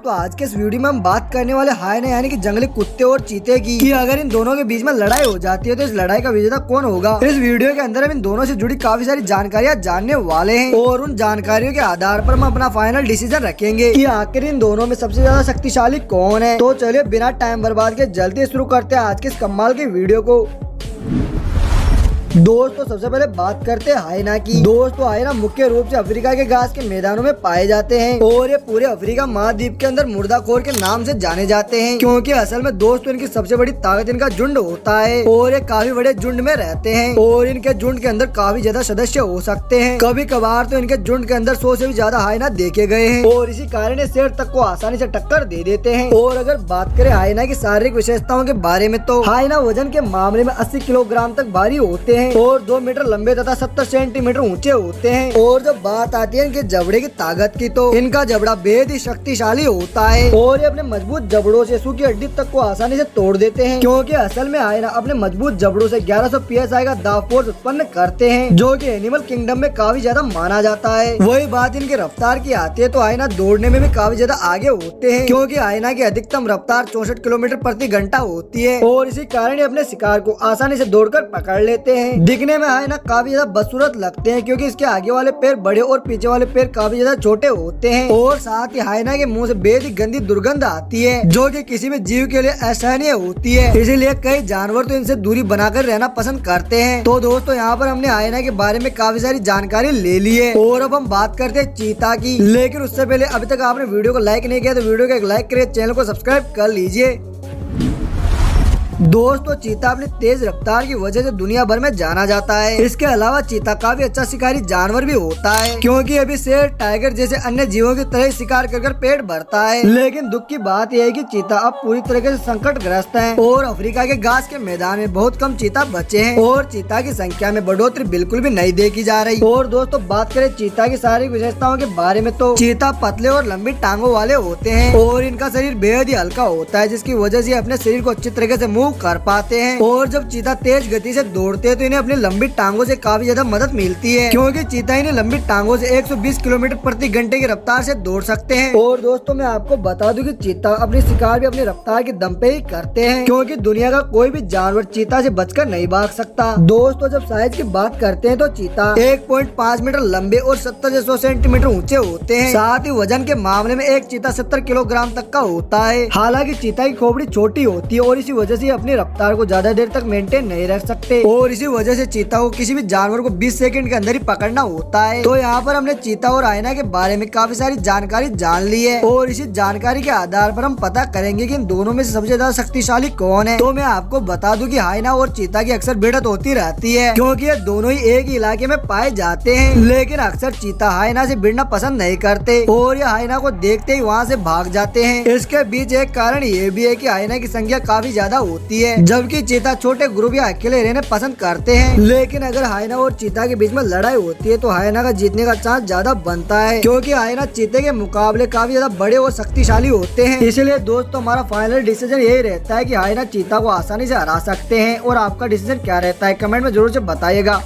दोस्तों आज के इस वीडियो में हम बात करने वाले हायना यानी कि जंगली कुत्ते और चीते की कि अगर इन दोनों के बीच में लड़ाई हो जाती है तो इस लड़ाई का विजेता कौन होगा। इस वीडियो के अंदर हम इन दोनों से जुड़ी काफी सारी जानकारियां जानने वाले हैं और उन जानकारियों के आधार पर हम अपना फाइनल डिसीजन रखेंगे कि आखिर इन दोनों में सबसे ज्यादा शक्तिशाली कौन है। तो चलिए बिना टाइम बर्बाद के जल्दी शुरू करते हैं आज के इस कमाल की वीडियो को। दोस्तों सबसे पहले बात करते हैं हायना की। दोस्तों हायना मुख्य रूप से अफ्रीका के घास के मैदानों में पाए जाते हैं और ये पूरे अफ्रीका महाद्वीप के अंदर मुर्दाखोर के नाम से जाने जाते हैं, क्योंकि असल में दोस्तों इनकी सबसे बड़ी ताकत इनका झुंड होता है और ये काफी बड़े झुंड में रहते हैं और इनके झुंड के अंदर काफी ज्यादा सदस्य हो सकते हैं। कभी कभार तो इनके झुंड के अंदर 100 से भी ज्यादा हायना देखे गए हैं और इसी कारण ये शेर तक को आसानी से टक्कर दे देते हैं। और अगर बात करें हायना की शारीरिक विशेषताओं के बारे में तो हायना वजन के मामले में 80 किलोग्राम तक भारी होते हैं और 2 मीटर लंबे तथा 70 सेंटीमीटर ऊंचे होते हैं। और जब बात आती है इनके जबड़े की ताकत की तो इनका जबड़ा बेहद ही शक्तिशाली होता है और ये अपने मजबूत जबड़ों से सूखी हड्डी तक को आसानी से तोड़ देते हैं, क्योंकि असल में हायना अपने मजबूत जबड़ों से 1100 PSI का दाव फोर्स उत्पन्न करते हैं, जो कि एनिमल किंगडम में काफी ज्यादा माना जाता है। वही बात इनकी रफ्तार की आती है तो हायना दौड़ने में भी काफी ज्यादा आगे होते हैं, क्योंकि हायना की अधिकतम रफ्तार 64 किलोमीटर प्रति घंटा होती है और इसी कारण अपने शिकार को आसानी से दौड़कर पकड़ लेते हैं। दिखने में हायना काफी ज्यादा बदसूरत लगते हैं, क्योंकि इसके आगे वाले पैर बड़े और पीछे वाले पैर काफी ज्यादा छोटे होते हैं और साथ ही हायना के मुंह से बेहद ही गंदी दुर्गंध आती है, जो कि किसी भी जीव के लिए असहनीय होती है। इसीलिए कई जानवर तो इनसे दूरी बनाकर रहना पसंद करते हैं। तो दोस्तों यहाँ पर हमने हायना के बारे में काफी सारी जानकारी ले ली है और अब हम बात करते हैं चीता की। लेकिन उससे पहले अभी तक आपने वीडियो को लाइक नहीं किया तो वीडियो को एक लाइक करिए, चैनल को सब्सक्राइब कर लीजिए। दोस्तों चीता अपनी तेज रफ्तार की वजह से दुनिया भर में जाना जाता है। इसके अलावा चीता काफी अच्छा शिकारी जानवर भी होता है, क्योंकि अभी शेर टाइगर जैसे अन्य जीवों की तरह शिकार कर पेट भरता है। लेकिन दुख की बात यह है कि चीता अब पूरी तरीके से संकटग्रस्त है और अफ्रीका के घास के मैदान में बहुत कम चीता बचे हैं और चीता की संख्या में बढ़ोतरी बिल्कुल भी नहीं देखी जा रही। और दोस्तों बात करें चीता की शारीरिक विशेषताओं के बारे में तो चीता पतले और लंबी टांगों वाले होते हैं और इनका शरीर बेहद ही हल्का होता है, जिसकी वजह से अपने शरीर को अच्छी तरीके से कर पाते हैं। और जब चीता तेज गति से दौड़ते हैं तो इन्हें अपनी लंबी टांगों से काफी ज्यादा मदद मिलती है, क्योंकि चीता इन्हें लंबी टांगों से 120 किलोमीटर प्रति घंटे की रफ्तार से दौड़ सकते हैं। और दोस्तों मैं आपको बता दूं कि चीता अपनी शिकार भी अपनी रफ्तार की दम पे ही करते हैं, क्योंकि दुनिया का कोई भी जानवर चीता से बचकर नहीं भाग सकता। दोस्तों जब साइज की बात करते हैं तो चीता 1.5 मीटर लंबे और 70 से 100 सेंटीमीटर ऊंचे होते हैं। साथ ही वजन के मामले में एक चीता 70 किलोग्राम तक का होता है। हालांकि चीता की खोपड़ी छोटी होती है और इसी वजह से अपनी रफ्तार को ज्यादा देर तक मेंटेन नहीं रख सकते और इसी वजह से चीता को किसी भी जानवर को 20 सेकंड के अंदर ही पकड़ना होता है। तो यहाँ पर हमने चीता और हायना के बारे में काफी सारी जानकारी जान ली है और इसी जानकारी के आधार पर हम पता करेंगे कि इन दोनों में से सबसे ज्यादा शक्तिशाली कौन है। तो मैं आपको बता दूं कि हायना और चीता की अक्सर भिड़ंत होती रहती है, क्योंकि ये दोनों ही एक ही इलाके में पाए जाते हैं। लेकिन अक्सर चीता हायना से भिड़ना पसंद नहीं करते और ये हायना को देखते ही वहाँ से भाग जाते हैं। इसके बीच एक कारण ये भी है कि हायना की संख्या काफी ज्यादा होती है, जबकि चीता छोटे ग्रुप या अकेले रहने पसंद करते हैं। लेकिन अगर हायना और चीता के बीच में लड़ाई होती है तो हायना का जीतने का चांस ज्यादा बनता है, क्योंकि हायना चीते के मुकाबले काफी ज्यादा बड़े और शक्तिशाली होते हैं। इसलिए दोस्तों हमारा फाइनल डिसीजन यही रहता है कि हायना चीता को आसानी से हरा सकते हैं। और आपका डिसीजन क्या रहता है कमेंट में जरूर से बताइएगा।